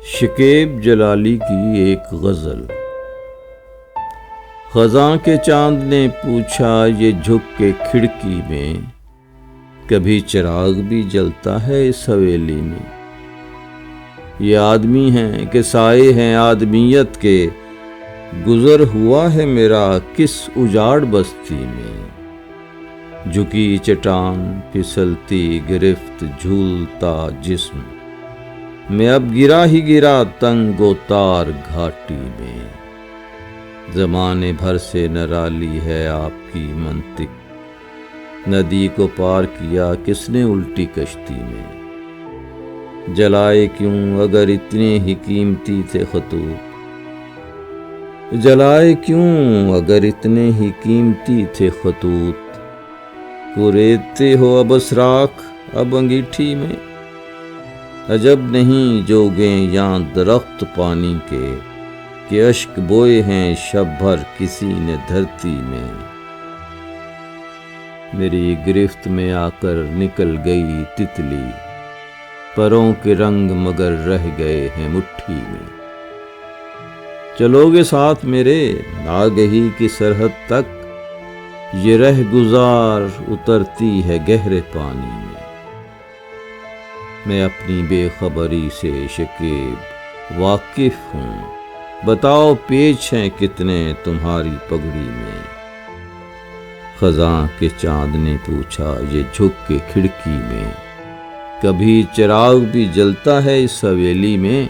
شکیب جلالی کی ایک غزل۔ خزاں کے چاند نے پوچھا یہ جھک کے کھڑکی میں، کبھی چراغ بھی جلتا ہے اس حویلی میں۔ یہ آدمی ہیں کہ سائے ہیں آدمیت کے، گزر ہوا ہے میرا کس اجاڑ بستی میں۔ جھکی چٹان پھسلتی گرفت جھولتا جسم، میں اب گرا ہی گرا تنگ و تار گھاٹی میں۔ زمانے بھر سے نرالی ہے آپ کی منطق، ندی کو پار کیا کس نے الٹی کشتی میں۔ جلائے کیوں اگر اتنے ہی قیمتی تھے خطوط، جلائے کیوں اگر اتنے ہی قیمتی تھے خطوط۔ کوریدتے ہو اب اسراخ اب انگیٹھی میں، عجب نہیں جوگیں یاں درخت پانی کے، کہ اشک بوئے ہیں شب بھر کسی نے دھرتی میں۔ میری گرفت میں آ کر نکل گئی تتلی، پروں کے رنگ مگر رہ گئے ہیں مٹھی میں۔ چلو گے ساتھ میرے آگہی کی سرحد تک، یہ رہ گزار اترتی ہے گہرے پانی میں۔ میں اپنی بے خبری سے شکیب واقف ہوں، بتاؤ پیچ ہیں کتنے تمہاری پگڑی میں۔ خزاں کے چاند نے پوچھا یہ جھک کے کھڑکی میں، کبھی چراغ بھی جلتا ہے اس حویلی میں۔